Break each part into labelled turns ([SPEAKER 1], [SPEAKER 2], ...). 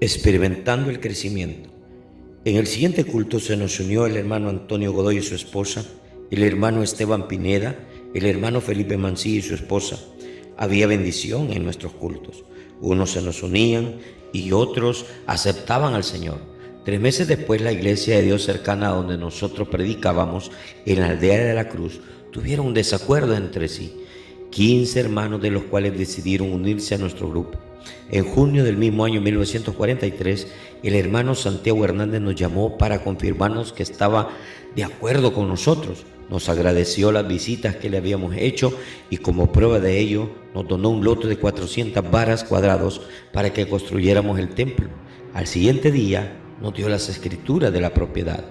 [SPEAKER 1] experimentando el crecimiento. En el siguiente culto se nos unió el hermano Antonio Godoy y su esposa, el hermano Esteban Pineda, el hermano Felipe Mancilla y su esposa. Había bendición en nuestros cultos. Unos se nos unían y otros aceptaban al Señor. 3 meses después, la iglesia de Dios cercana a donde nosotros predicábamos, en la aldea de la Cruz, tuvieron un desacuerdo entre sí. 15 hermanos de los cuales decidieron unirse a nuestro grupo. En junio del mismo año 1943, el hermano Santiago Hernández nos llamó para confirmarnos que estaba de acuerdo con nosotros. Nos agradeció las visitas que le habíamos hecho y como prueba de ello nos donó un lote de 400 varas cuadrados para que construyéramos el templo. Al siguiente día nos dio las escrituras de la propiedad.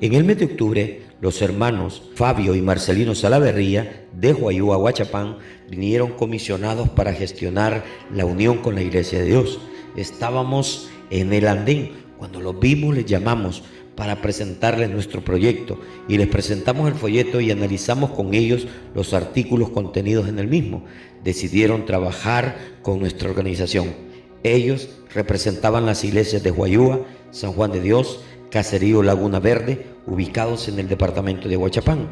[SPEAKER 1] En el mes de octubre, los hermanos Fabio y Marcelino Salaverría de Huayúa, Huachapán, vinieron comisionados para gestionar la unión con la Iglesia de Dios. Estábamos en el andén. Cuando los vimos, les llamamos para presentarles nuestro proyecto y les presentamos el folleto y analizamos con ellos los artículos contenidos en el mismo. Decidieron trabajar con nuestra organización. Ellos representaban las iglesias de Huayúa, San Juan de Dios, Caserío Laguna Verde, ubicados en el departamento de Huachapán.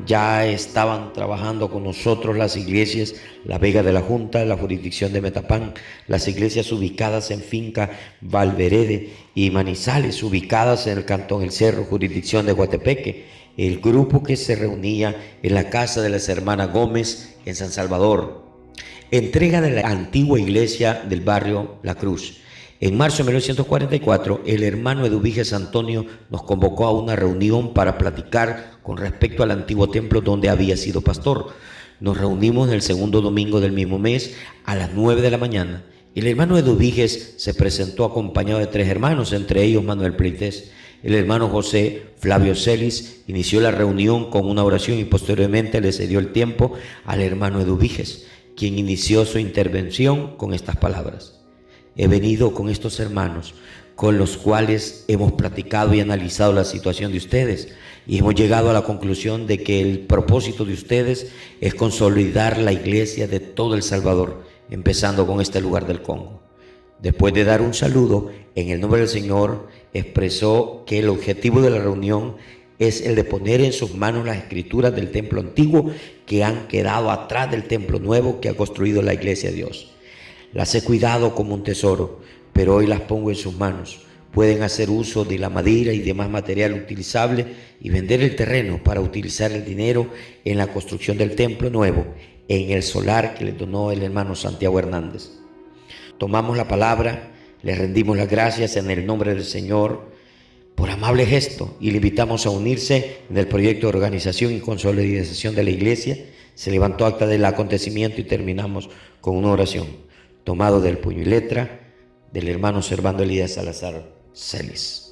[SPEAKER 1] Ya estaban trabajando con nosotros las iglesias La Vega de la Junta, la jurisdicción de Metapán, las iglesias ubicadas en Finca Valverede y Manizales, ubicadas en el Cantón El Cerro, jurisdicción de Guatepeque, el grupo que se reunía en la casa de las hermanas Gómez en San Salvador. Entrega de la antigua iglesia del barrio La Cruz. En marzo de 1944, el hermano Eduviges Antonio nos convocó a una reunión para platicar con respecto al antiguo templo donde había sido pastor. Nos reunimos el segundo domingo del mismo mes a las 9 de la mañana. El hermano Eduviges se presentó acompañado de 3 hermanos, entre ellos Manuel Pleites. El hermano José Flavio Celis inició la reunión con una oración y posteriormente le cedió el tiempo al hermano Eduviges, quien inició su intervención con estas palabras. He venido con estos hermanos con los cuales hemos platicado y analizado la situación de ustedes y hemos llegado a la conclusión de que el propósito de ustedes es consolidar la iglesia de todo El Salvador, empezando con este lugar del Congo. Después de dar un saludo en el nombre del Señor, expresó que el objetivo de la reunión es el de poner en sus manos las escrituras del templo antiguo que han quedado atrás del templo nuevo que ha construido la iglesia de Dios. Las he cuidado como un tesoro, pero hoy las pongo en sus manos. Pueden hacer uso de la madera y demás material utilizable y vender el terreno para utilizar el dinero en la construcción del templo nuevo, en el solar que les donó el hermano Santiago Hernández. Tomamos la palabra, les rendimos las gracias en el nombre del Señor por amable gesto y le invitamos a unirse en el proyecto de organización y consolidación de la iglesia. Se levantó acta del acontecimiento y terminamos con una oración. Tomado del puño y letra del hermano Servando Elías Salazar Celis.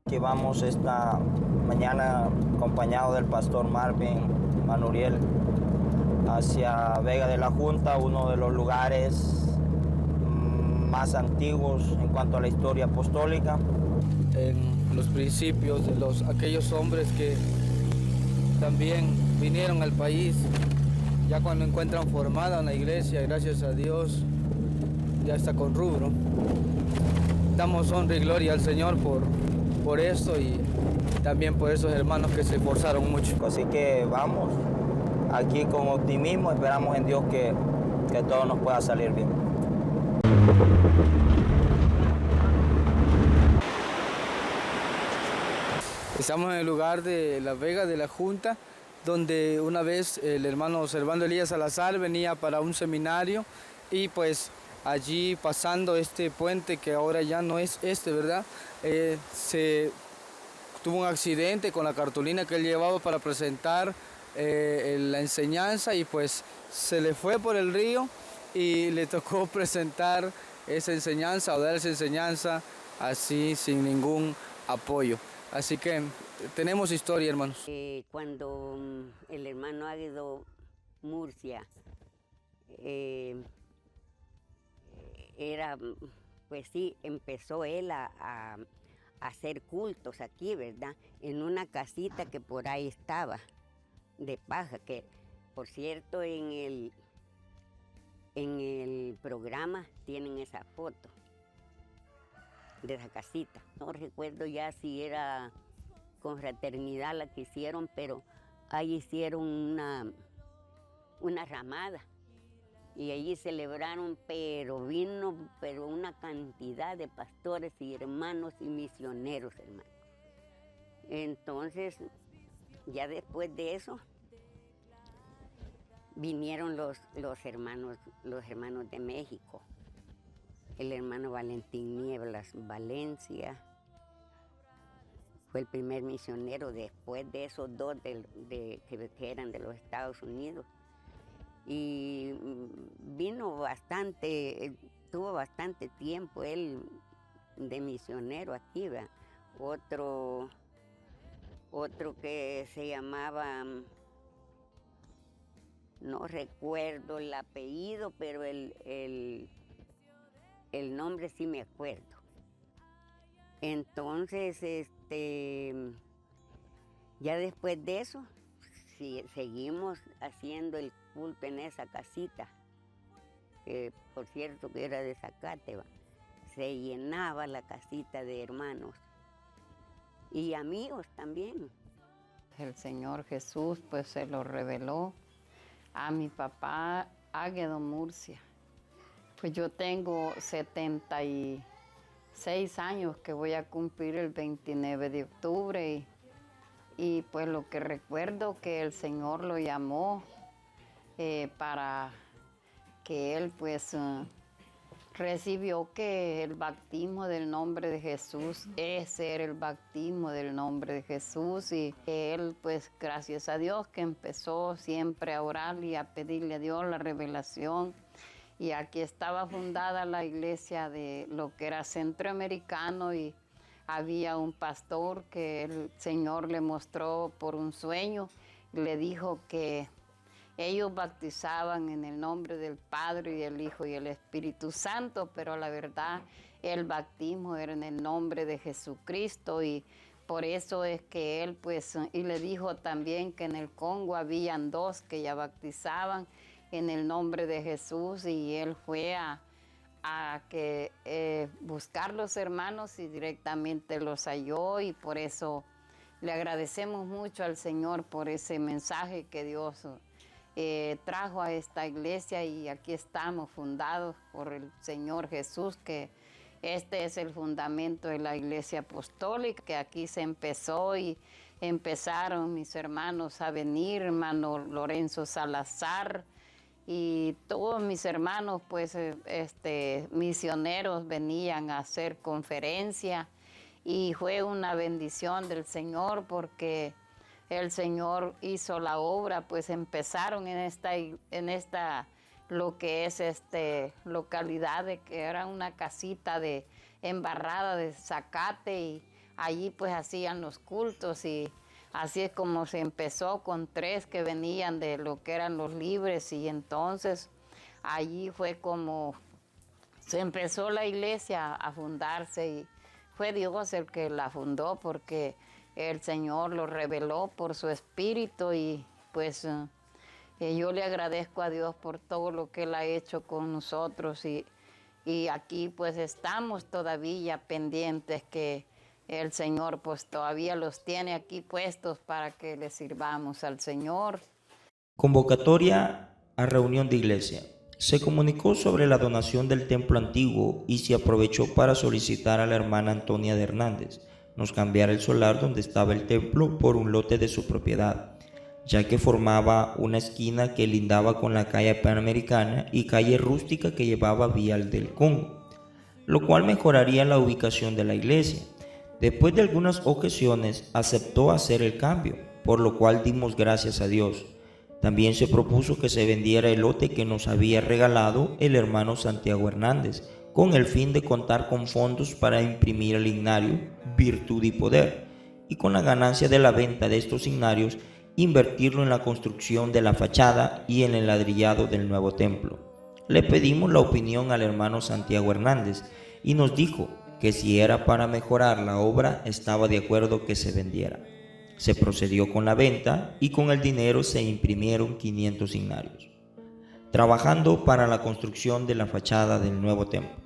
[SPEAKER 2] Que vamos esta mañana acompañado del pastor Marvin Manuriel hacia Vega de la Junta, uno de los lugares más antiguos en cuanto a la historia apostólica.
[SPEAKER 3] En los principios de aquellos hombres que también vinieron al país, ya cuando encuentran formada una iglesia, gracias a Dios, ya está con rubro. Damos honra y gloria al Señor por esto y también por esos hermanos que se esforzaron mucho.
[SPEAKER 2] Así que vamos aquí con optimismo, esperamos en Dios que todo nos pueda salir bien.
[SPEAKER 3] Estamos en el lugar de La Vega de la Junta, donde una vez el hermano Servando Elías Salazar venía para un seminario y pues allí pasando este puente que ahora ya no es ¿verdad? Se tuvo un accidente con la cartulina que él llevaba para presentar la enseñanza y pues se le fue por el río y le tocó presentar esa enseñanza o dar esa enseñanza así sin ningún apoyo. Así que tenemos historia, hermanos.
[SPEAKER 4] Cuando el hermano Águedo Murcia pues sí, empezó él a hacer cultos aquí, ¿verdad? En una casita que por ahí estaba, de paja, que por cierto en el programa tienen esa foto de esa casita. No recuerdo ya si era confraternidad la que hicieron, pero ahí hicieron una ramada y allí celebraron, pero vino una cantidad de pastores y hermanos y misioneros, hermanos. Entonces, ya después de eso, vinieron los hermanos de México. El hermano Valentín Nieblas Valencia fue el primer misionero después de esos dos que eran de los Estados Unidos. Y tuvo bastante tiempo él de misionero aquí, ¿verdad? Otro que se llamaba, no recuerdo el apellido, pero el nombre sí me acuerdo. Entonces, ya después de eso, seguimos haciendo el culto en esa casita, que por cierto que era de zacate, se llenaba la casita de hermanos y amigos también.
[SPEAKER 5] El Señor Jesús pues se lo reveló a mi papá Águedo Murcia. Pues yo tengo 76 años que voy a cumplir el 29 de octubre y pues lo que recuerdo que el Señor lo llamó para que él pues recibió que el bautismo del nombre de Jesús, ese era el bautismo del nombre de Jesús y él pues gracias a Dios que empezó siempre a orar y a pedirle a Dios la revelación. Y aquí estaba fundada la iglesia de lo que era centroamericano y había un pastor que el Señor le mostró por un sueño, le dijo que ellos bautizaban en el nombre del Padre y del Hijo y el Espíritu Santo, pero la verdad el bautismo era en el nombre de Jesucristo y por eso es que él pues, y le dijo también que en el Congo habían dos que ya bautizaban en el nombre de Jesús y él fue a buscar los hermanos y directamente los halló y por eso le agradecemos mucho al Señor por ese mensaje que Dios trajo a esta iglesia y aquí estamos fundados por el Señor Jesús, que este es el fundamento de la iglesia apostólica, que aquí se empezó y empezaron mis hermanos a venir, hermano Lorenzo Salazar y todos mis hermanos pues misioneros venían a hacer conferencia y fue una bendición del Señor porque el Señor hizo la obra, pues empezaron en esta lo que es localidad de que era una casita de embarrada de zacate y allí pues hacían los cultos y así es como se empezó con 3 que venían de lo que eran los libres y entonces allí fue como se empezó la iglesia a fundarse y fue Dios el que la fundó porque el Señor lo reveló por su espíritu y pues yo le agradezco a Dios por todo lo que Él ha hecho con nosotros y aquí pues estamos todavía pendientes que el Señor pues todavía los tiene aquí puestos para que le sirvamos al Señor.
[SPEAKER 6] Convocatoria a reunión de iglesia. Se comunicó sobre la donación del templo antiguo y se aprovechó para solicitar a la hermana Antonia de Hernández nos cambiara el solar donde estaba el templo por un lote de su propiedad, ya que formaba una esquina que lindaba con la calle Panamericana y calle rústica que llevaba vía del Congo, lo cual mejoraría la ubicación de la iglesia. Después de algunas objeciones, aceptó hacer el cambio, por lo cual dimos gracias a Dios. También se propuso que se vendiera el lote que nos había regalado el hermano Santiago Hernández, con el fin de contar con fondos para imprimir el himnario Virtud y Poder, y con la ganancia de la venta de estos himnarios, invertirlo en la construcción de la fachada y en el ladrillado del nuevo templo. Le pedimos la opinión al hermano Santiago Hernández y nos dijo que si era para mejorar la obra estaba de acuerdo que se vendiera. Se procedió con la venta y con el dinero se imprimieron 500 himnarios, trabajando para la construcción de la fachada del nuevo templo.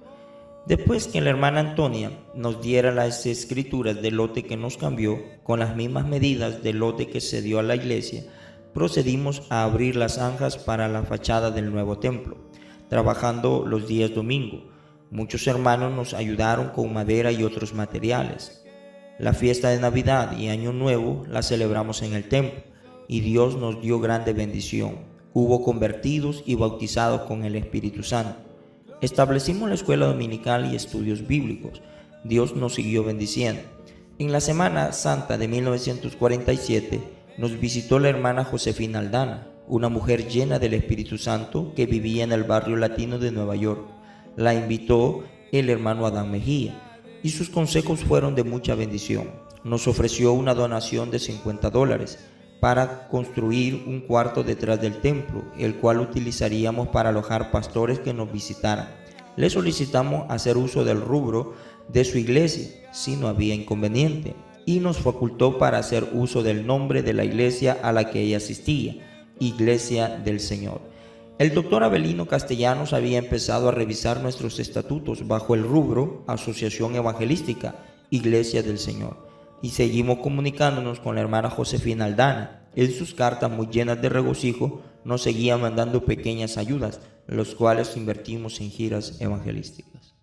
[SPEAKER 6] Después que la hermana Antonia nos diera las escrituras del lote que nos cambió, con las mismas medidas del lote que se dio a la iglesia, procedimos a abrir las zanjas para la fachada del nuevo templo, trabajando los días domingo. Muchos hermanos nos ayudaron con madera y otros materiales. La fiesta de Navidad y Año Nuevo la celebramos en el templo y Dios nos dio grande bendición. Hubo convertidos y bautizados con el Espíritu Santo. Establecimos la escuela dominical y estudios bíblicos. Dios nos siguió bendiciendo. En la Semana Santa de 1947 nos visitó la hermana Josefina Aldana, una mujer llena del Espíritu Santo que vivía en el barrio latino de Nueva York. La invitó el hermano Adán Mejía y sus consejos fueron de mucha bendición. Nos ofreció una donación de $50 para construir un cuarto detrás del templo, el cual utilizaríamos para alojar pastores que nos visitaran. Le solicitamos hacer uso del rubro de su iglesia, si no había inconveniente, y nos facultó para hacer uso del nombre de la iglesia a la que ella asistía, Iglesia del Señor. El doctor Abelino Castellanos había empezado a revisar nuestros estatutos bajo el rubro Asociación Evangelística, Iglesia del Señor, y seguimos comunicándonos con la hermana Josefina Aldana. En sus cartas muy llenas de regocijo nos seguía mandando pequeñas ayudas, los cuales invertimos en giras evangelísticas.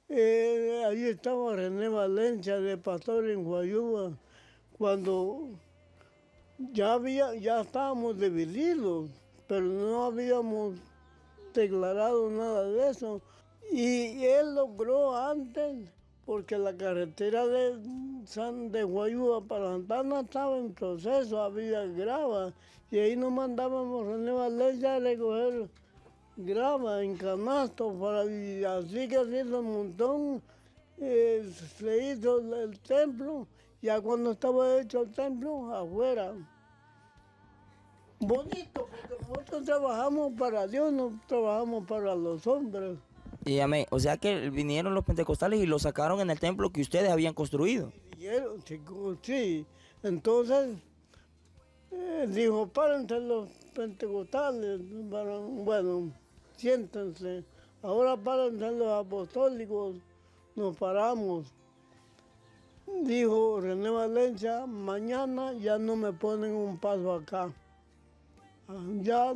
[SPEAKER 7] Ahí estaba René Valencia de pastor en Guayuba, cuando ya estábamos divididos, pero no habíamos declarado nada de eso. Y él logró antes, porque la carretera de Guayuba para Santana estaba en proceso, había grava, y ahí nos mandábamos René Valencia a recoger grava en canastos, y así que se hizo un montón, se hizo el templo, ya cuando estaba hecho el templo, afuera. Bonito, porque nosotros trabajamos para Dios, no trabajamos para los hombres.
[SPEAKER 8] Y amén. O sea que vinieron los pentecostales y lo sacaron en el templo que ustedes habían construido.
[SPEAKER 7] Sí. Entonces dijo, párense los pentecostales, bueno, siéntense. Ahora párense los apostólicos, nos paramos. Dijo René Valencia, mañana ya no me ponen un paso acá. Ya.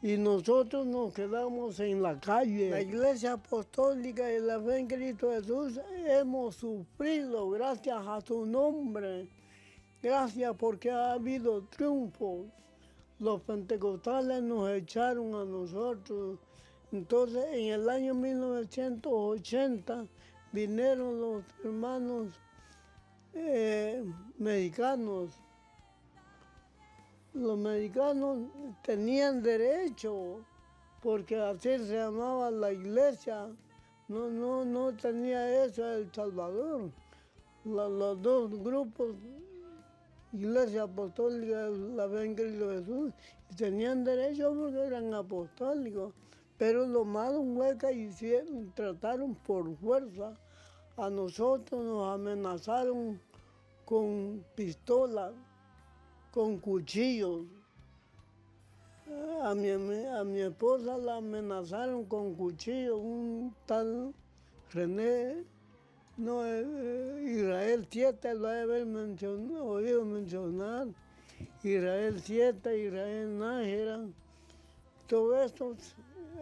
[SPEAKER 7] Y nosotros nos quedamos en la calle. La Iglesia Apostólica y la Fe en Cristo Jesús hemos sufrido gracias a su nombre. Gracias porque ha habido triunfo. Los pentecostales nos echaron a nosotros. Entonces, en el año 1980 vinieron los hermanos mexicanos. Los mexicanos tenían derecho, porque así se llamaba la iglesia. No tenía eso El Salvador. Los dos grupos, Iglesia Apostólica y la Fe en Cristo Jesús, tenían derecho porque eran apostólicos. Pero lo malo fue que trataron por fuerza. A nosotros nos amenazaron con pistolas, con cuchillos. A mi esposa la amenazaron con cuchillos, un tal René, Israel 7, lo he oído mencionar, Israel 7, Israel Nájera, todo esto,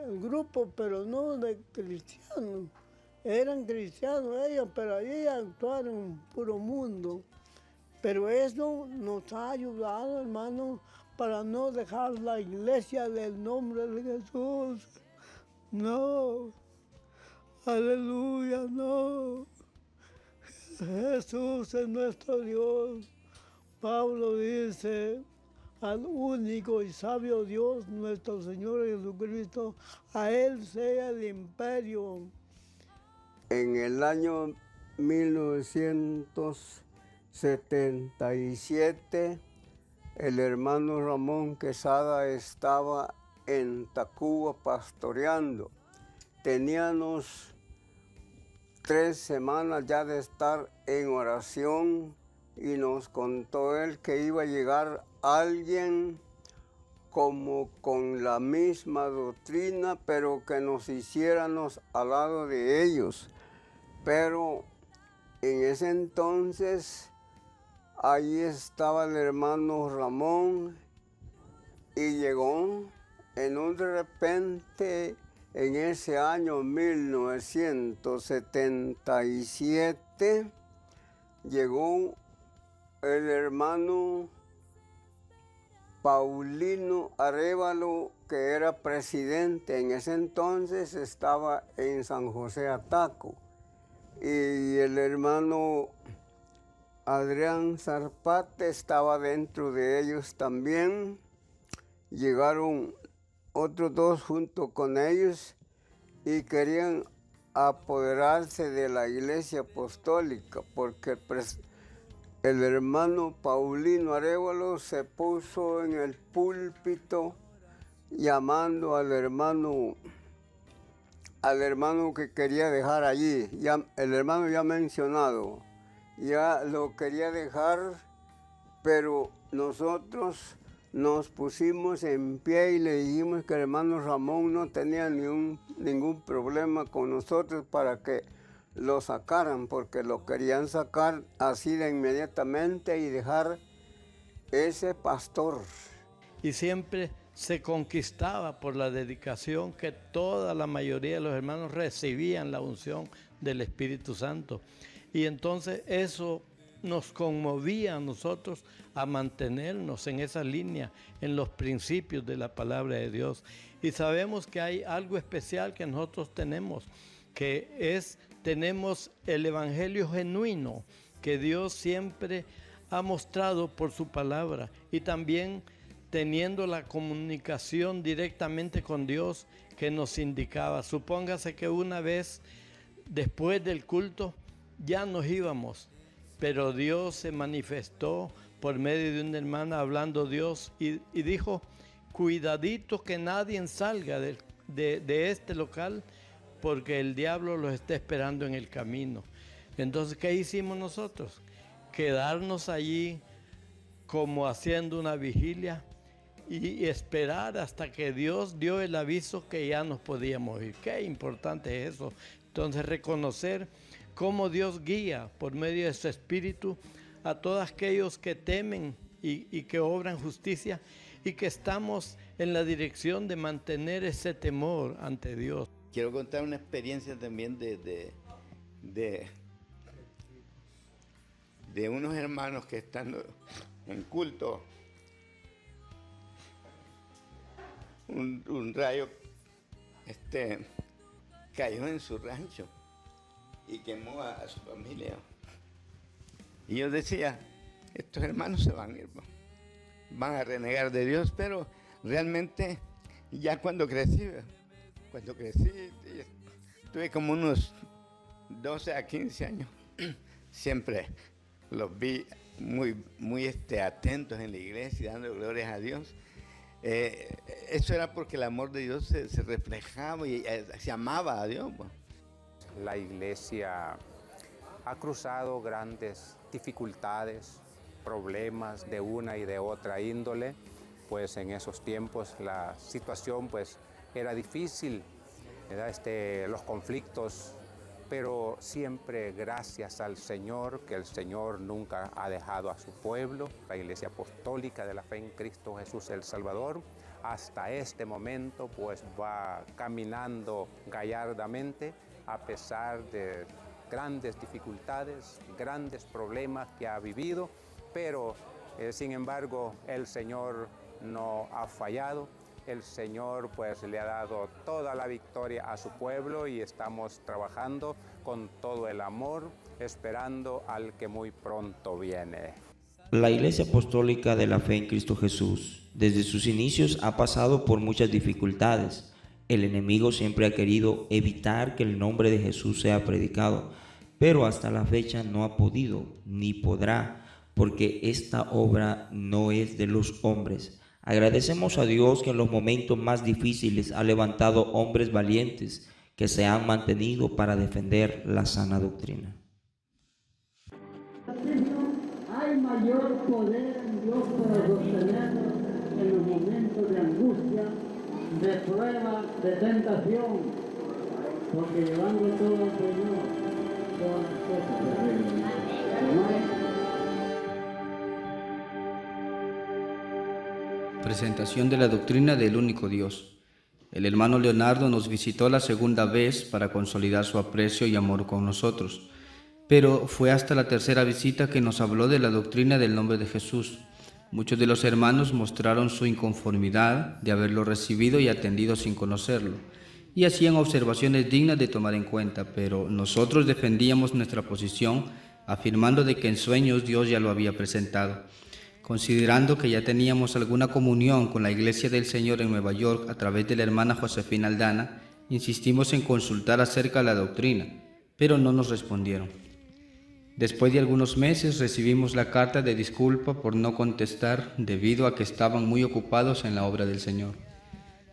[SPEAKER 7] el grupo, pero no de cristianos, eran cristianos ellos, pero allí actuaron puro mundo. Pero eso nos ha ayudado, hermano, para no dejar la iglesia del nombre de Jesús. No, aleluya, no. Jesús es nuestro Dios. Pablo dice, al único y sabio Dios, nuestro Señor Jesucristo, a Él sea el imperio.
[SPEAKER 9] En el año 1977, el hermano Ramón Quesada estaba en Tacuba pastoreando. Teníamos 3 semanas ya de estar en oración y nos contó él que iba a llegar alguien como con la misma doctrina, pero que nos hiciéramos al lado de ellos. Pero en ese entonces, ahí estaba el hermano Ramón y llegó en un de repente, en ese año 1977, llegó el hermano Paulino Arévalo, que era presidente en ese entonces, estaba en San José Ataco. Y el hermano Adrián Zarpate estaba dentro de ellos también. Llegaron otros 2 junto con ellos y querían apoderarse de la iglesia apostólica, porque el hermano Paulino Arévalo se puso en el púlpito llamando al hermano que quería dejar allí. Ya, el hermano ya mencionado, ya lo quería dejar, pero nosotros nos pusimos en pie y le dijimos que el hermano Ramón no tenía ningún problema con nosotros para que lo sacaran, porque lo querían sacar así de inmediatamente y dejar ese pastor.
[SPEAKER 10] Y siempre se conquistaba por la dedicación que toda la mayoría de los hermanos recibían la unción del Espíritu Santo. Y entonces eso nos conmovía a nosotros a mantenernos en esa línea, en los principios de la palabra de Dios. Y sabemos que hay algo especial que nosotros tenemos, tenemos el evangelio genuino que Dios siempre ha mostrado por su palabra, y también teniendo la comunicación directamente con Dios que nos indicaba. Supóngase que una vez después del culto ya nos íbamos, pero Dios se manifestó por medio de una hermana hablando Dios y dijo: cuidadito que nadie salga de este local, porque el diablo los está esperando en el camino. Entonces, ¿qué hicimos nosotros? Quedarnos allí como haciendo una vigilia y esperar hasta que Dios dio el aviso que ya nos podíamos ir. Qué importante es eso. Entonces, reconocer cómo Dios guía por medio de su Espíritu a todos aquellos que temen y que obran justicia, y que estamos en la dirección de mantener ese temor ante Dios.
[SPEAKER 11] Quiero contar una experiencia también de unos hermanos que estando en culto, un rayo cayó en su rancho y quemó a su familia. Y yo decía, estos hermanos se van a ir, van a renegar de Dios, pero realmente ya cuando crecí, tuve como unos 12 a 15 años, siempre los vi muy atentos en la iglesia, dando glorias a Dios. Eso era porque el amor de Dios se reflejaba y se amaba a Dios.
[SPEAKER 12] La iglesia ha cruzado grandes dificultades, problemas de una y de otra índole, pues en esos tiempos la situación pues era difícil, ¿verdad? Los conflictos, pero siempre gracias al Señor, que el Señor nunca ha dejado a su pueblo. La Iglesia Apostólica de la Fe en Cristo Jesús el Salvador hasta este momento pues va caminando gallardamente a pesar de grandes dificultades, grandes problemas que ha vivido, pero sin embargo el Señor no ha fallado. El Señor pues le ha dado toda la victoria a su pueblo y estamos trabajando con todo el amor, esperando al que muy pronto viene.
[SPEAKER 6] La Iglesia Apostólica de la Fe en Cristo Jesús, desde sus inicios ha pasado por muchas dificultades. El enemigo siempre ha querido evitar que el nombre de Jesús sea predicado, pero hasta la fecha no ha podido ni podrá, porque esta obra no es de los hombres. Agradecemos a Dios que en los momentos más difíciles ha levantado hombres valientes que se han mantenido para defender la sana doctrina.
[SPEAKER 13] Hay mayor poder en Dios para sostenernos en los momentos de angustia, de prueba, de tentación, porque llevando todo al Señor, todas las cosas se arreglan.
[SPEAKER 3] Presentación de la doctrina del único Dios. El hermano Leonardo nos visitó la segunda vez para consolidar su aprecio y amor con nosotros, pero fue hasta la tercera visita que nos habló de la doctrina del nombre de Jesús. Muchos de los hermanos mostraron su inconformidad de haberlo recibido y atendido sin conocerlo, y hacían observaciones dignas de tomar en cuenta, pero nosotros defendíamos nuestra posición, afirmando de que en sueños Dios ya lo había presentado. Considerando que ya teníamos alguna comunión con la Iglesia del Señor en Nueva York a través de la hermana Josefina Aldana, insistimos en consultar acerca de la doctrina, pero no nos respondieron. Después de algunos meses recibimos la carta de disculpa por no contestar debido a que estaban muy ocupados en la obra del Señor.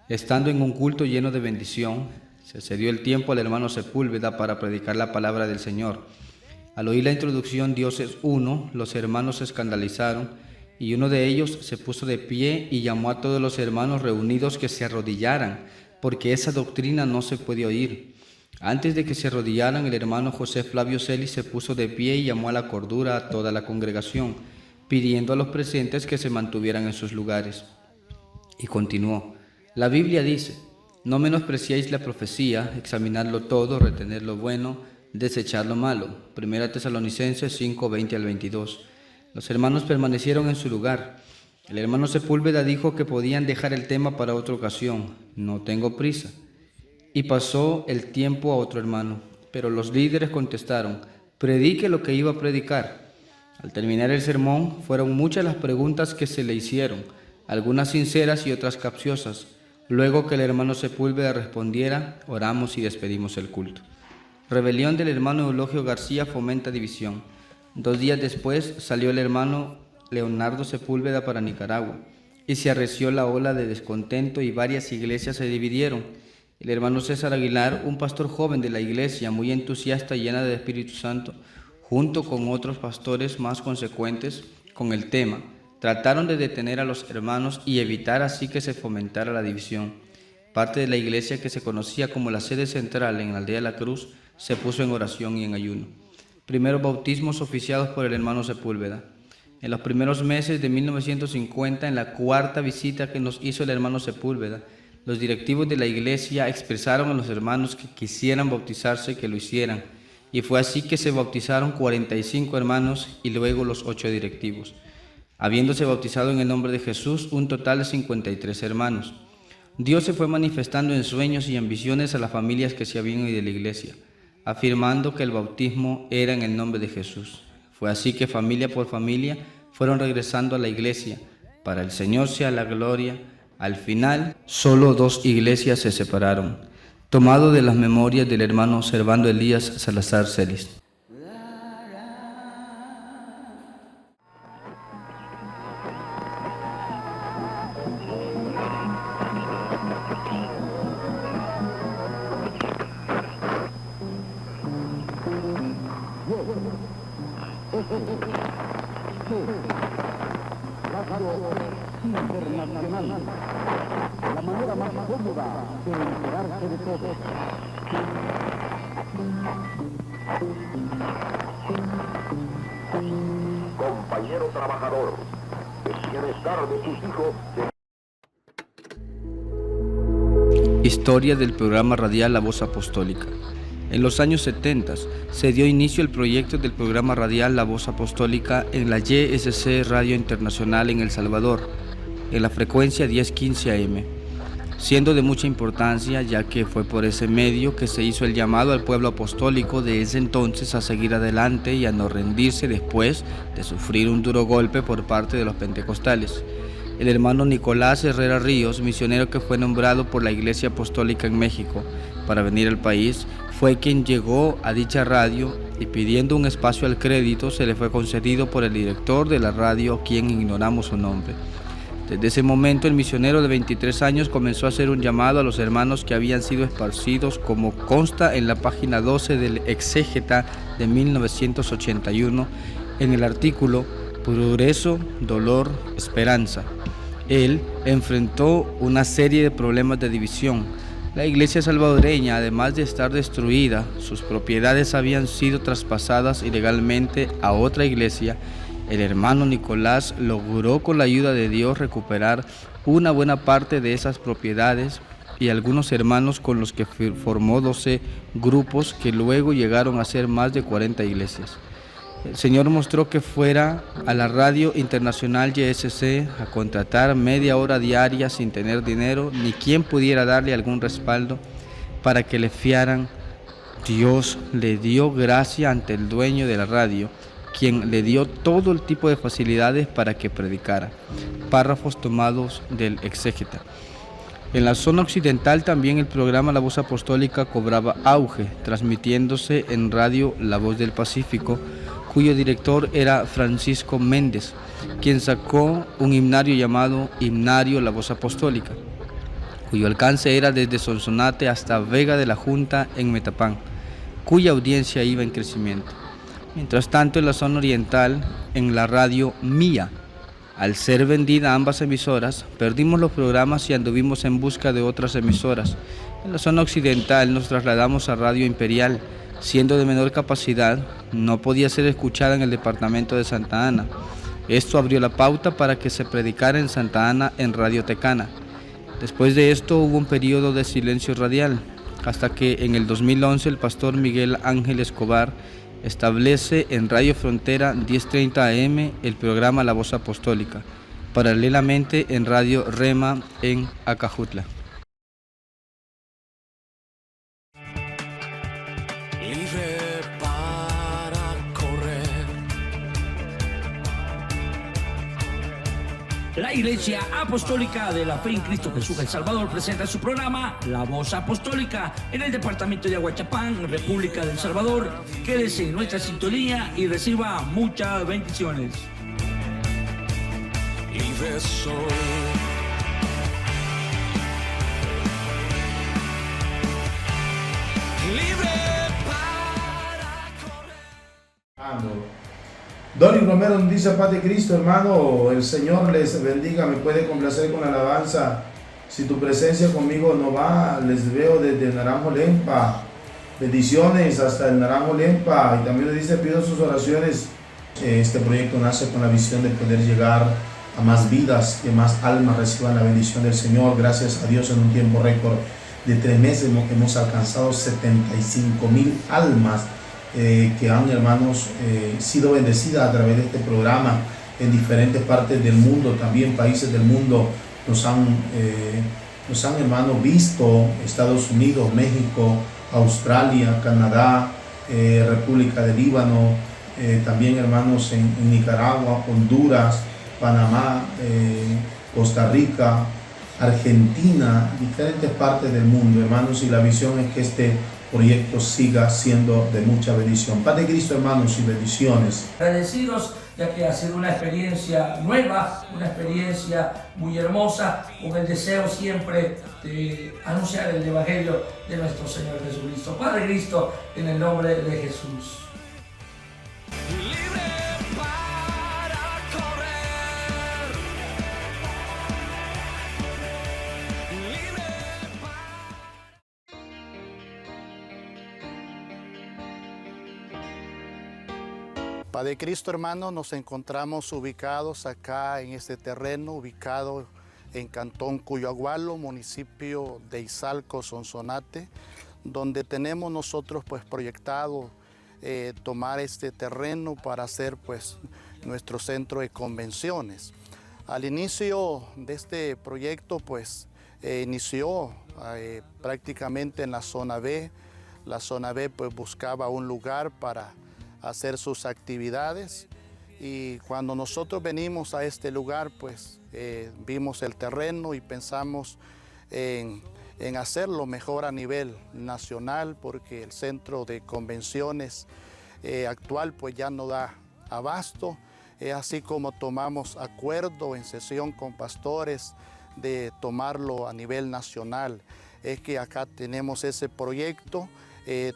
[SPEAKER 3] Estando en un culto lleno de bendición, se cedió el tiempo al hermano Sepúlveda para predicar la palabra del Señor. Al oír la introducción Dios es uno, los hermanos se escandalizaron y uno de ellos se puso de pie y llamó a todos los hermanos reunidos que se arrodillaran, porque esa doctrina no se puede oír. Antes de que se arrodillaran, el hermano José Flavio Celis se puso de pie y llamó a la cordura a toda la congregación, pidiendo a los presentes que se mantuvieran en sus lugares. Y continuó: la Biblia dice: no menospreciéis la profecía, examinadlo todo, retened lo bueno, desechad lo malo. 1 Tesalonicenses 5, 20 al 22. Los hermanos permanecieron en su lugar. El hermano Sepúlveda dijo que podían dejar el tema para otra ocasión. No tengo prisa. Y pasó el tiempo a otro hermano. Pero los líderes contestaron: predique lo que iba a predicar. Al terminar el sermón, fueron muchas las preguntas que se le hicieron, algunas sinceras y otras capciosas. Luego que el hermano Sepúlveda respondiera, oramos y despedimos el culto. Rebelión del hermano Eulogio García fomenta división. 2 días después salió el hermano Leonardo Sepúlveda para Nicaragua y se arreció la ola de descontento y varias iglesias se dividieron. El hermano César Aguilar, un pastor joven de la iglesia, muy entusiasta y llena del Espíritu Santo, junto con otros pastores más consecuentes con el tema, trataron de detener a los hermanos y evitar así que se fomentara la división. Parte de la iglesia que se conocía como la sede central en la aldea de la Cruz se puso en oración y en ayuno. Primeros bautismos oficiados por el hermano Sepúlveda. En los primeros meses de 1950, en la 4ª visita que nos hizo el hermano Sepúlveda, los directivos de la iglesia expresaron a los hermanos que quisieran bautizarse que lo hicieran, y fue así que se bautizaron 45 hermanos y luego los 8 directivos, habiéndose bautizado en el nombre de Jesús un total de 53 hermanos. Dios se fue manifestando en sueños y en visiones a las familias que se habían ido de la iglesia, afirmando que el bautismo era en el nombre de Jesús. Fue así que familia por familia fueron regresando a la iglesia. Para el Señor sea la gloria. Al final, solo 2 iglesias se separaron, tomado de las memorias del hermano Servando Elías Salazar Celis.
[SPEAKER 13] Internacional, la manera más cómoda de enterarse de todo.
[SPEAKER 14] Compañero trabajador, el bienestar de sus hijos
[SPEAKER 3] Historia del programa radial La Voz Apostólica. En los años 70 se dio inicio el proyecto del programa radial La Voz Apostólica en la YSC Radio Internacional en El Salvador, en la frecuencia 1015 AM, siendo de mucha importancia ya que fue por ese medio que se hizo el llamado al pueblo apostólico de ese entonces a seguir adelante y a no rendirse después de sufrir un duro golpe por parte de los pentecostales. El hermano Nicolás Herrera Ríos, misionero que fue nombrado por la Iglesia Apostólica en México para venir al país, fue quien llegó a dicha radio y pidiendo un espacio al crédito se le fue concedido por el director de la radio, quien ignoramos su nombre. Desde ese momento el misionero de 23 años comenzó a hacer un llamado a los hermanos que habían sido esparcidos, como consta en la página 12 del Exégeta de 1981 en el artículo Progreso, Dolor, Esperanza. Él enfrentó una serie de problemas de división. La iglesia salvadoreña, además de estar destruida, sus propiedades habían sido traspasadas ilegalmente a otra iglesia. El hermano Nicolás logró con la ayuda de Dios recuperar una buena parte de esas propiedades y algunos hermanos con los que formó 12 grupos que luego llegaron a ser más de 40 iglesias. El Señor mostró que fuera a la radio internacional YSC a contratar media hora diaria sin tener dinero ni quien pudiera darle algún respaldo para que le fiaran. Dios le dio gracia ante el dueño de la radio, quien le dio todo el tipo de facilidades para que predicara. Párrafos tomados del Exégeta. En la zona occidental también el programa La Voz Apostólica cobraba auge, transmitiéndose en radio La Voz del Pacífico, cuyo director era Francisco Méndez, quien sacó un himnario llamado Himnario La Voz Apostólica, cuyo alcance era desde Sonsonate hasta Vega de la Junta en Metapán, cuya audiencia iba en crecimiento. Mientras tanto, en la zona oriental, en la radio Mía, al ser vendida ambas emisoras, perdimos los programas y anduvimos en busca de otras emisoras. En la zona occidental nos trasladamos a Radio Imperial, siendo de menor capacidad, no podía ser escuchada en el departamento de Santa Ana. Esto abrió la pauta para que se predicara en Santa Ana en Radio Tecana. Después de esto hubo un periodo de silencio radial, hasta que en el 2011 el pastor Miguel Ángel Escobar establece en Radio Frontera 1030 AM el programa La Voz Apostólica, paralelamente en Radio Rema en Acajutla.
[SPEAKER 14] Libre para correr. La Iglesia Apostólica de la Fe en Cristo Jesús El Salvador presenta su programa La Voz Apostólica en el departamento de Aguachapán, República del Salvador. Quédese en nuestra sintonía y reciba muchas bendiciones. Libre soy. Libre para correr.
[SPEAKER 15] Donny Romero nos dice: paz de Cristo, hermano, el Señor les bendiga, me puede complacer con la alabanza. Si tu presencia conmigo no va, les veo desde Naranjo Lempa. Bendiciones hasta el Naranjo Lempa. Y también le dice: pido sus oraciones. Este proyecto nace con la visión de poder llegar a más vidas, que más almas reciban la bendición del Señor. Gracias a Dios, en un tiempo récord de 3 meses hemos alcanzado 75,000 almas que han, hermanos, sido bendecidas a través de este programa en diferentes partes del mundo, también países del mundo nos han hermanos, visto: Estados Unidos, México, Australia, Canadá, República del Líbano, también, hermanos, en Nicaragua, Honduras, Panamá, Costa Rica, Argentina, diferentes partes del mundo, hermanos, y la visión es que este proyecto siga siendo de mucha bendición. Paz de Cristo, hermanos, y bendiciones.
[SPEAKER 14] Agradecidos, ya que ha sido una experiencia nueva, una experiencia muy hermosa, con el deseo siempre de anunciar el Evangelio de nuestro Señor Jesucristo. Padre Cristo, en el nombre de Jesús.
[SPEAKER 16] Padre Cristo, hermano, nos encontramos ubicados acá en este terreno, ubicado en Cantón Cuyagualo, municipio de Izalco, Sonsonate, donde tenemos nosotros pues proyectado tomar este terreno para hacer pues nuestro centro de convenciones. Al inicio de este proyecto pues inició prácticamente en la zona B. La zona B pues buscaba un lugar para hacer sus actividades, y cuando nosotros venimos a este lugar pues vimos el terreno y pensamos en hacerlo mejor a nivel nacional, porque el centro de convenciones actual pues ya no da abasto. Así como tomamos acuerdo en sesión con pastores de tomarlo a nivel nacional. Es que acá tenemos ese proyecto,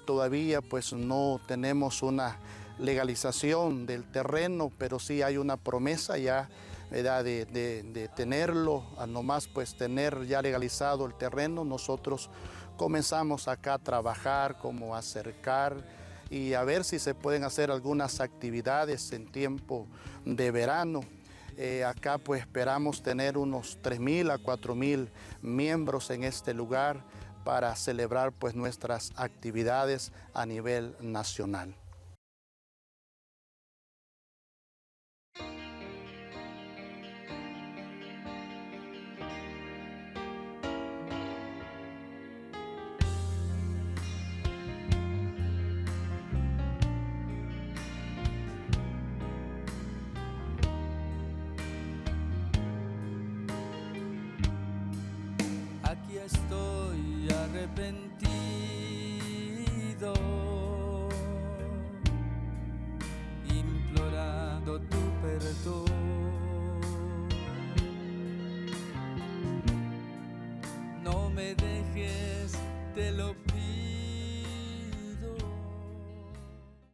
[SPEAKER 16] todavía pues no tenemos una legalización del terreno, pero sí hay una promesa ya, ¿verdad?, de tenerlo. Al nomás pues tener ya legalizado el terreno, nosotros comenzamos acá a trabajar, como acercar y a ver si se pueden hacer algunas actividades en tiempo de verano. Acá pues esperamos tener unos 3.000 a 4.000 miembros en este lugar para celebrar pues nuestras actividades a nivel nacional.
[SPEAKER 17] Aquí estoy arrepentido, implorando tu perdón. No me dejes, te lo pido.